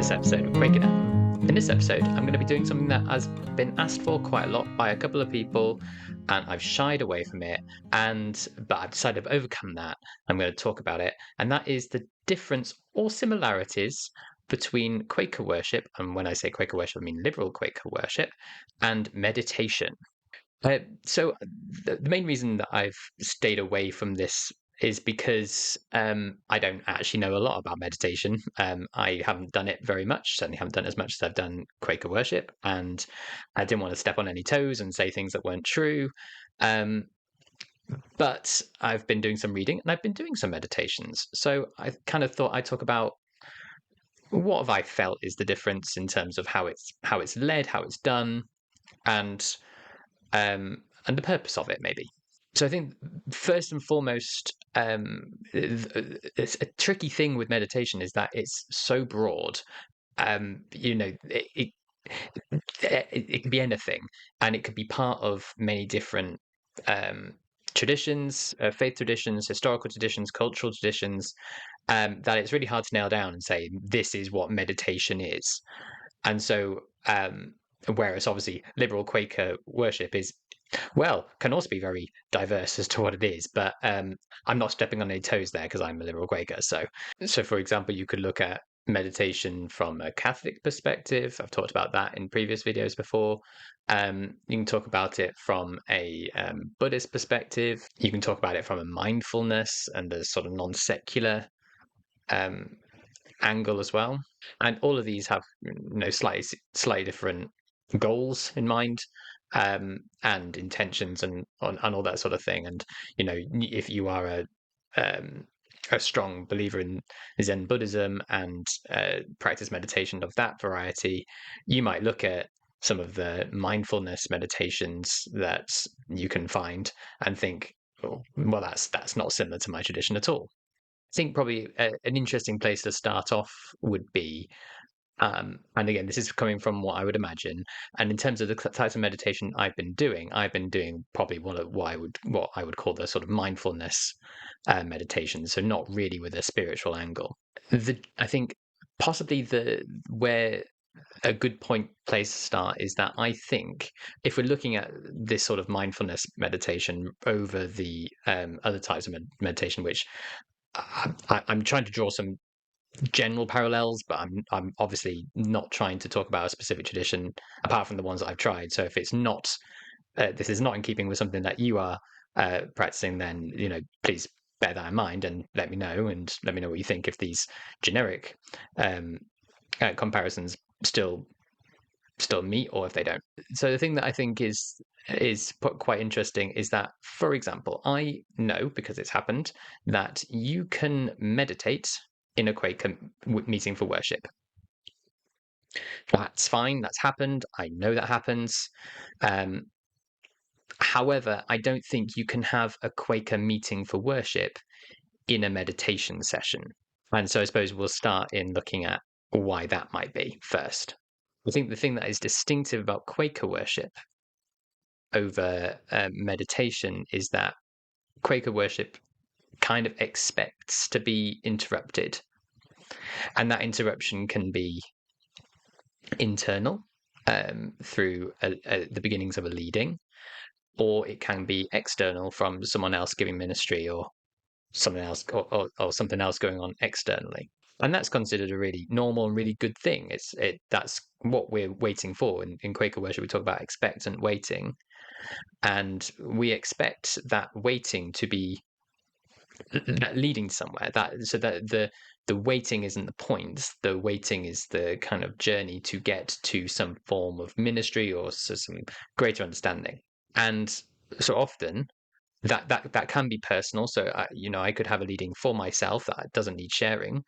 this episode of Quaker. In this episode, I'm going to be doing something that has been asked for quite a lot by a couple of people, and I've shied away from it. But I've decided to overcome that. I'm going to talk about it, and that is the difference or similarities between Quaker worship, and when I say Quaker worship, I mean liberal Quaker worship, and meditation. The main reason that I've stayed away from this is because I don't actually know a lot about meditation. I haven't done it very much, certainly haven't done as much as I've done Quaker worship, and I didn't want to step on any toes and say things that weren't true. But I've been doing some reading and I've been doing some meditations. So I kind of thought I'd talk about what have I felt is the difference in terms of how it's led, how it's done, and the purpose of it, maybe. So I think first and foremost, it's a tricky thing with meditation is that it's so broad. It can be anything, and it could be part of many different traditions, faith traditions, historical traditions, cultural traditions. That it's really hard to nail down and say this is what meditation is. And so, whereas obviously liberal Quaker worship can also be very diverse as to what it is, but I'm not stepping on any toes there because I'm a liberal Quaker. So for example, you could look at meditation from a Catholic perspective. I've talked about that in previous videos before. You can talk about it from a Buddhist perspective. You can talk about it from a mindfulness and the sort of non-secular angle as well. And all of these have slightly different goals in mind. And intentions and all that sort of thing. And if you are a strong believer in Zen Buddhism and practice meditation of that variety, you might look at some of the mindfulness meditations that you can find and think, oh, well, that's not similar to my tradition at all. I think probably an interesting place to start off would be and again, this is coming from what I would imagine. And in terms of the types of meditation I've been doing probably what I would call the sort of mindfulness meditation. So not really with a spiritual angle. I think possibly where a good place to start is that I think if we're looking at this sort of mindfulness meditation over the other types of meditation, which I'm trying to draw some general parallels, but I'm obviously not trying to talk about a specific tradition apart from the ones that I've tried. So if it's not, this is not in keeping with something that you are practicing, then please bear that in mind and let me know what you think if these generic comparisons still meet or if they don't. So the thing that I think is quite interesting is that, for example, I know because it's happened that you can meditate in a Quaker meeting for worship. That's fine. That's happened. I know that happens. However, I don't think you can have a Quaker meeting for worship in a meditation session. And so I suppose we'll start in looking at why that might be first. I think the thing that is distinctive about Quaker worship over meditation is that Quaker worship kind of expects to be interrupted. And that interruption can be internal through the beginnings of a leading, or it can be external from someone else giving ministry or something else or something else going on externally. And that's considered a really normal and really good thing. That's what we're waiting for. In Quaker worship, we talk about expectant waiting. And we expect that waiting to be leading somewhere. So that the waiting isn't the point. The waiting is the kind of journey to get to some form of ministry or some greater understanding. And so often that can be personal. So I could have a leading for myself that doesn't need sharing,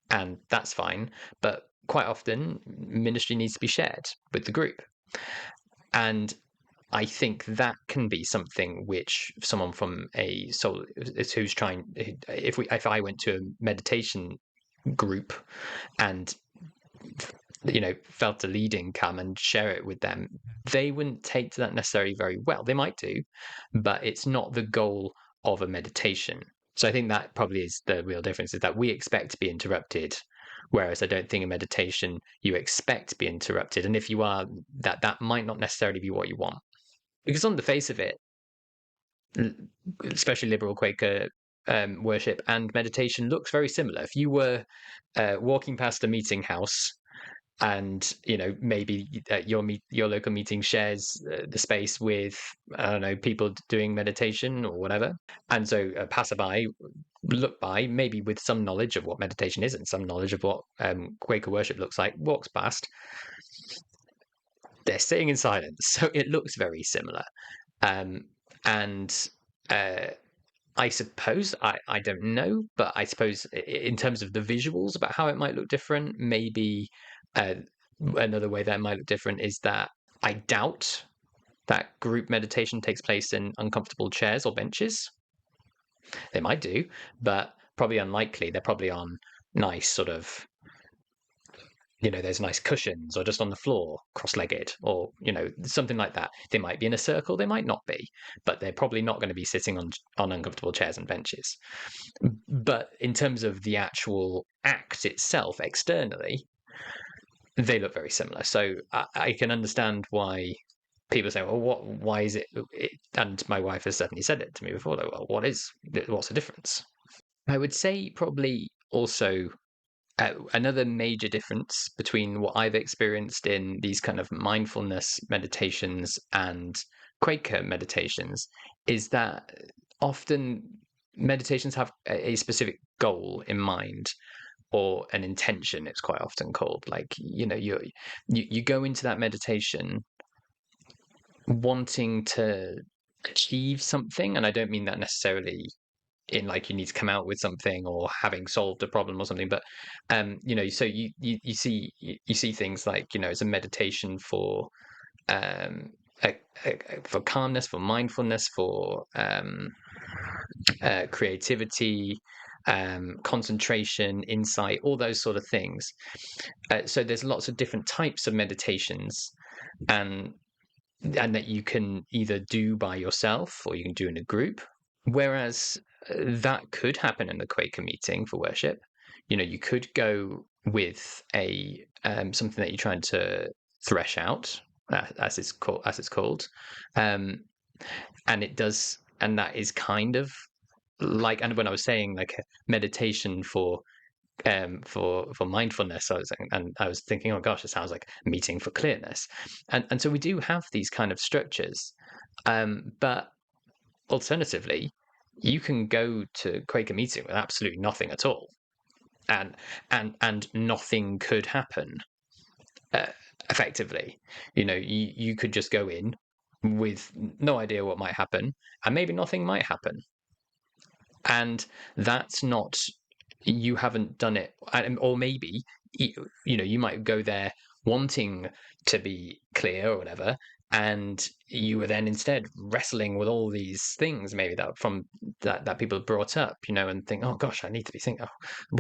and that's fine. But quite often, ministry needs to be shared with the group, and I think that can be something which someone from who's trying. If I went to a meditation group and felt a leading come and share it with them, they wouldn't take to that necessarily very well. They might do, but it's not the goal of a meditation. So I think that probably is the real difference, is that we expect to be interrupted Whereas I don't think in meditation you expect to be interrupted, and if you are, that might not necessarily be what you want. Because on the face of it, especially liberal Quaker worship and meditation looks very similar. If you were walking past a meeting house, and maybe your local meeting shares the space with, I don't know, people doing meditation or whatever, and so a passerby look by, maybe with some knowledge of what meditation is and some knowledge of what Quaker worship looks like, walks past, they're sitting in silence, so it looks very similar. And I suppose I don't know, but I suppose in terms of the visuals about how it might look different, maybe another way that it might look different is that I doubt that group meditation takes place in uncomfortable chairs or benches. They might do, but probably unlikely. They're probably on nice sort of, there's nice cushions or just on the floor, cross-legged, or something like that. They might be in a circle, they might not be, but they're probably not going to be sitting on uncomfortable chairs and benches. But in terms of the actual act itself, externally, they look very similar. So I can understand why people say, well, why is it? And my wife has certainly said it to me before. Like, well, what's the difference? I would say probably also another major difference between what I've experienced in these kind of mindfulness meditations and Quaker meditations is that often meditations have a specific goal in mind, or an intention, it's quite often called. Like, you go into that meditation wanting to achieve something, and I don't mean that necessarily in like you need to come out with something or having solved a problem or something, but so you see things like, it's a meditation for um for calmness, for mindfulness, for creativity, concentration, insight, all those sort of things. So there's lots of different types of meditations, and that you can either do by yourself or you can do in a group. Whereas that could happen in the Quaker meeting for worship. You could go with a something that you're trying to thresh out, as it's called, um, and it does, and that is kind of like, and when I was saying like a meditation for mindfulness, I was thinking, oh gosh, it sounds like a meeting for clearness, and so we do have these kind of structures, but alternatively, you can go to Quaker meeting with absolutely nothing at all, and nothing could happen uh, effectively. You could just go in with no idea what might happen, and maybe nothing might happen, and that's not, you haven't done it. Or maybe you might go there wanting to be clear or whatever, and you were then instead wrestling with all these things, maybe that people have brought up, and think, oh gosh, I need to be thinking,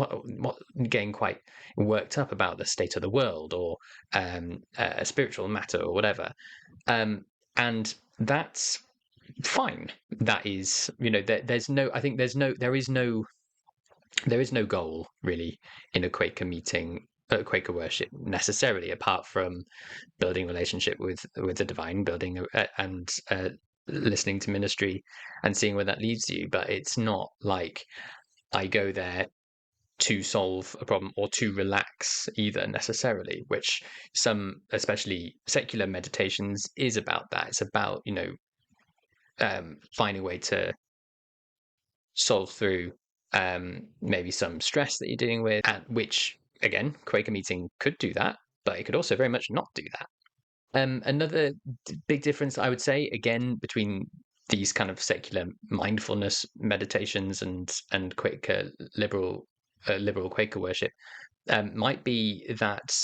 oh, what getting quite worked up about the state of the world, or a spiritual matter or whatever, and that's fine. That is, there's no, I think there is no goal really in a Quaker meeting, Quaker worship necessarily, apart from building relationship with the divine, building and listening to ministry and seeing where that leads you. But it's not like I go there to solve a problem or to relax either necessarily, which some, especially secular meditations, is about that. It's about, finding a way to solve through maybe some stress that you're dealing with, and which again, Quaker meeting could do that, but it could also very much not do that. Another big difference, I would say, again, between these kind of secular mindfulness meditations and Quaker liberal Quaker worship, might be that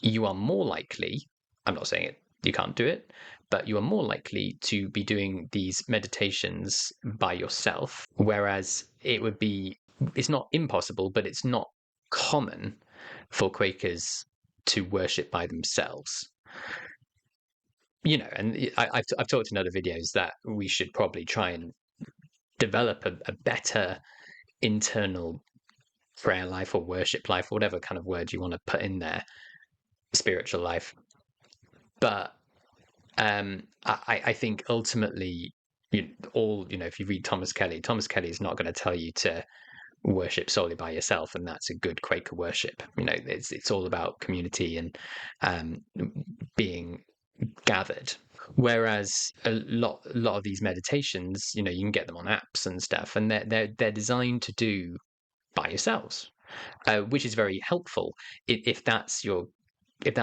you are more likely. I'm not saying you can't do it, but you are more likely to be doing these meditations by yourself. Whereas it's not impossible, but it's not common for Quakers to worship by themselves. And I've talked in other videos that we should probably try and develop a better internal prayer life or worship life, or whatever kind of word you want to put in there, spiritual life. But I think ultimately, if you read Thomas Kelly is not going to tell you to worship solely by yourself, and that's a good Quaker worship. It's all about community and being gathered. Whereas a lot of these meditations, you can get them on apps and stuff, and they're designed to do by yourselves, which is very helpful if that's your if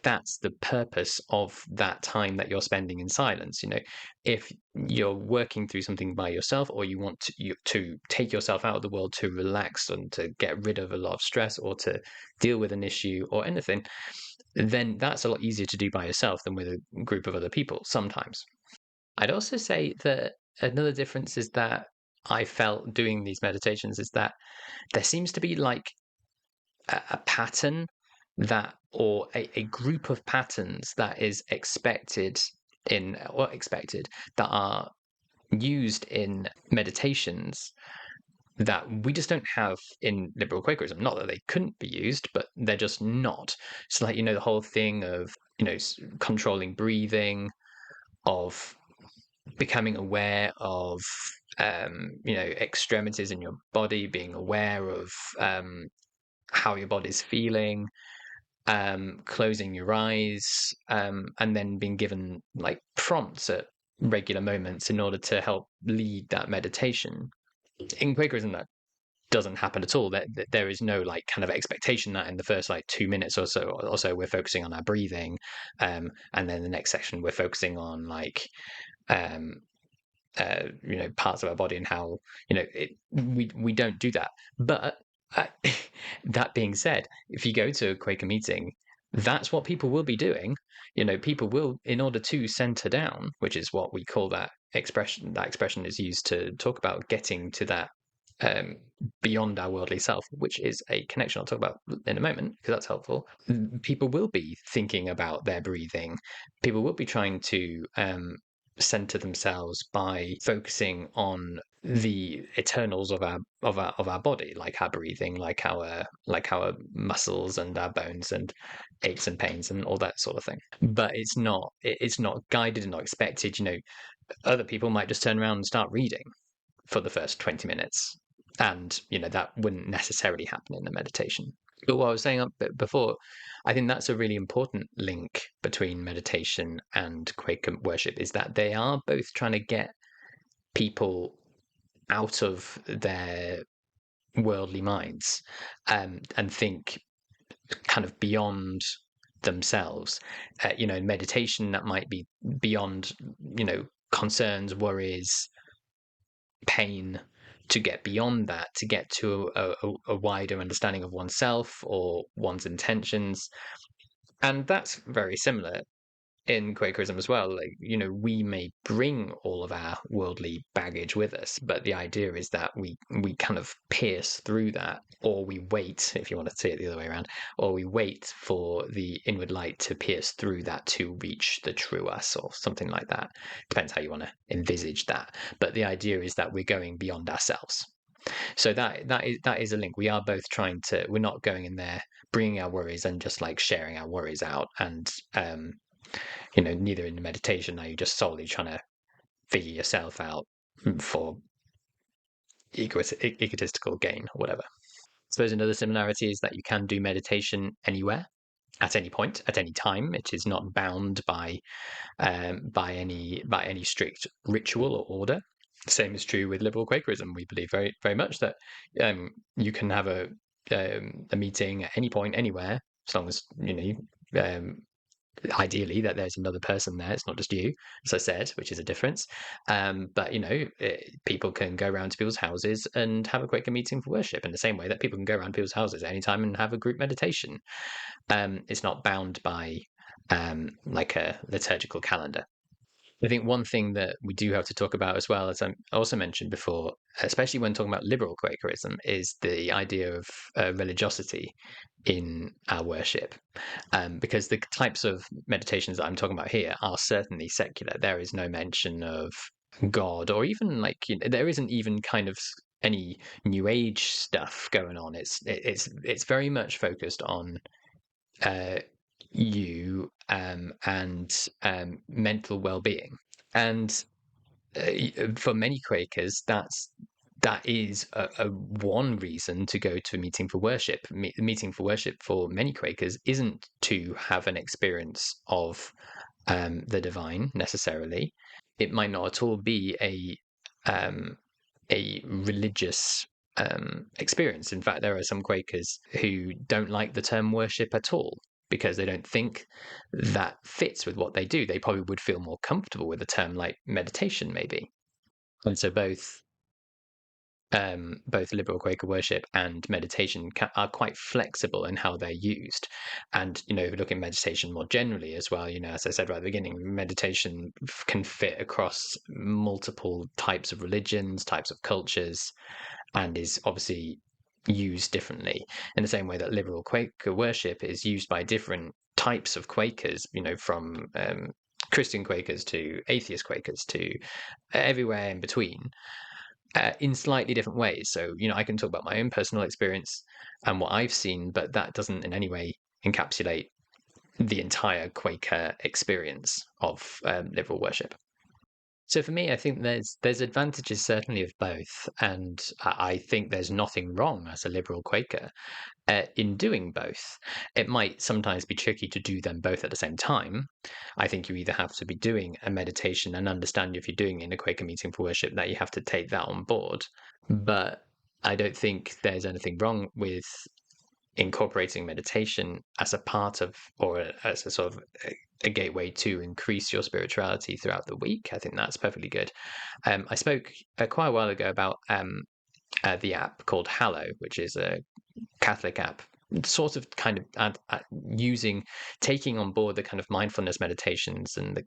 that's the purpose of that time that you're spending in silence. If you're working through something by yourself, or you want to take yourself out of the world to relax and to get rid of a lot of stress, or to deal with an issue or anything, then that's a lot easier to do by yourself than with a group of other people sometimes. I'd also say that another difference is that I felt doing these meditations is that there seems to be like a pattern or a group of patterns that is expected that are used in meditations that we just don't have in liberal Quakerism. Not that they couldn't be used, but they're just not. So, like, the whole thing of, controlling breathing, of becoming aware of, extremities in your body, being aware of how your body's feeling, closing your eyes, and then being given like prompts at regular moments in order to help lead that meditation. In Quakerism, that doesn't happen at all. There is no like kind of expectation that in the first like 2 minutes or so we're focusing on our breathing, and then the next section we're focusing on like um, parts of our body and how we don't do that. But uh, that being said, if you go to a Quaker meeting, that's what people will be doing. People will, in order to center down, which is what we call that expression. That expression is used to talk about getting to that um, beyond our worldly self, which is a connection I'll talk about in a moment because that's helpful. People will be thinking about their breathing. People will be trying to center themselves by focusing on the eternals of our body, like our breathing, like our muscles and our bones and aches and pains and all that sort of thing. But it's not guided and not expected. Other people might just turn around and start reading for the first 20 minutes, and that wouldn't necessarily happen in the meditation. But what I was saying before, I think that's a really important link between meditation and Quaker worship, is that they are both trying to get people out of their worldly minds, and think kind of beyond themselves. In meditation, that might be beyond, concerns, worries, pain, to get beyond that, to get to a wider understanding of oneself or one's intentions. And that's very similar in Quakerism as well. Like, we may bring all of our worldly baggage with us, but the idea is that we kind of pierce through that, or we wait, if you want to say it the other way around, or we wait for the inward light to pierce through that to reach the true us, or something like that. Depends how you want to envisage that. But the idea is that we're going beyond ourselves. So that is a link. We are both trying to. We're not going in there bringing our worries and just like sharing our worries out, and neither in the meditation are you just solely trying to figure yourself out for egotistical gain or whatever. I suppose another similarity is that you can do meditation anywhere, at any point, at any time. It is not bound by any strict ritual or order. The same is true with liberal Quakerism. We believe very very much that you can have a meeting at any point, anywhere, as long as ideally that there's another person there. It's not just you, as I said, which is a difference. But people can go around to people's houses and have a Quaker meeting for worship in the same way that people can go around people's houses at any time and have a group meditation. It's not bound by like a liturgical calendar. I think one thing that we do have to talk about as well, as I also mentioned before, especially when talking about liberal Quakerism, is the idea of religiosity in our worship. Because the types of meditations that I'm talking about here are certainly secular. There is no mention of God, or even like there isn't even kind of any New Age stuff going on. It's very much focused on you and mental well-being. And for many Quakers, that is a one reason to go to a meeting for worship. Meeting for worship for many Quakers isn't to have an experience of the divine necessarily. It might not at all be a religious experience. In fact, there are some Quakers who don't like the term worship at all because they don't think that fits with what they do. They probably would feel more comfortable with a term like meditation, maybe. And so both liberal Quaker worship and meditation are quite flexible in how they're used. And, if you look at meditation more generally as well, as I said right at the beginning, meditation can fit across multiple types of religions, types of cultures, and is obviously used differently in the same way that liberal Quaker worship is used by different types of Quakers, from Christian Quakers to atheist Quakers to everywhere in between. In slightly different ways. So, I can talk about my own personal experience and what I've seen, but that doesn't in any way encapsulate the entire Quaker experience of liberal worship. So for me, I think there's advantages certainly of both, and I think there's nothing wrong as a liberal Quaker in doing both. It might sometimes be tricky to do them both at the same time. I think you either have to be doing a meditation and understand if you're doing it in a Quaker meeting for worship that you have to take that on board. But I don't think there's anything wrong with incorporating meditation as a part of, or as a sort of a gateway to increase your spirituality throughout the week. I think that's perfectly good. I spoke quite a while ago about the app called Hallow, which is a Catholic app, sort of kind of taking on board the kind of mindfulness meditations and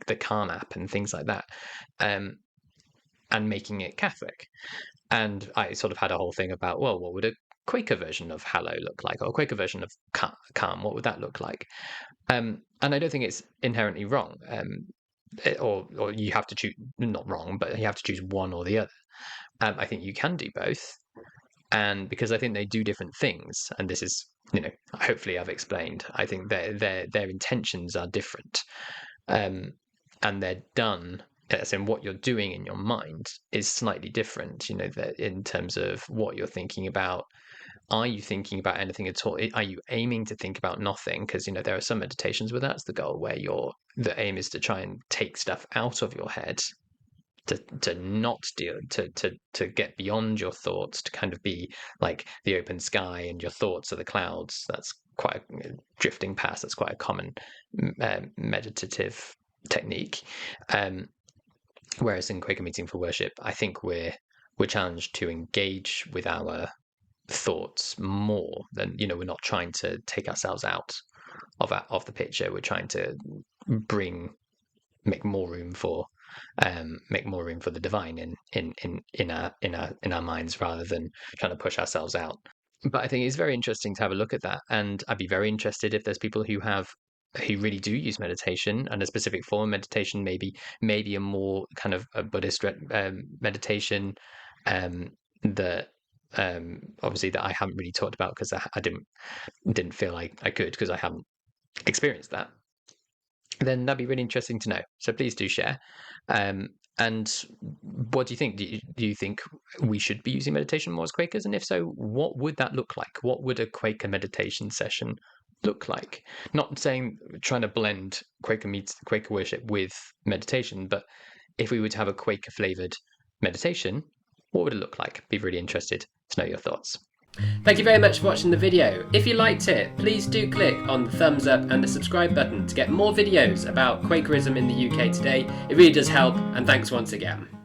the Calm app and things like that, and making it Catholic. And I sort of had a whole thing about, well, what would a Quaker version of Hallow look like, or a Quaker version of Calm? What would that look like? And I don't think it's inherently wrong, or you have to choose, not wrong, but you have to choose one or the other. I think you can do both, and because I think they do different things, and this is, hopefully I've explained. I think their intentions are different, and they're done. As in, what you're doing in your mind is slightly different. In terms of what you're thinking about. Are you thinking about anything at all? Are you aiming to think about nothing? Because there are some meditations where that's the goal, where the aim is to try and take stuff out of your head, to not deal, to get beyond your thoughts, to kind of be like the open sky and your thoughts are the clouds. That's quite drifting past. That's quite a common meditative technique. Whereas in Quaker Meeting for Worship, I think we're challenged to engage with our thoughts more than, we're not trying to take ourselves out of the picture. We're trying to make more room for the divine in our minds, rather than trying to push ourselves out. But I think it's very interesting to have a look at that, and I'd be very interested if there's people who really do use meditation and a specific form of meditation, maybe a more kind of a Buddhist meditation that obviously that I haven't really talked about because I didn't feel like I could, because I haven't experienced that. Then that'd be really interesting to know. So please do share. And what do you think? Do you think we should be using meditation more as Quakers? And if so, what would that look like? What would a Quaker meditation session look like? Not saying trying to blend Quaker worship with meditation, but if we were to have a Quaker flavored meditation, what would it look like? Be really interested to know your thoughts. Thank you very much for watching the video. If you liked it, please do click on the thumbs up and the subscribe button to get more videos about Quakerism in the UK today. It really does help, and thanks once again.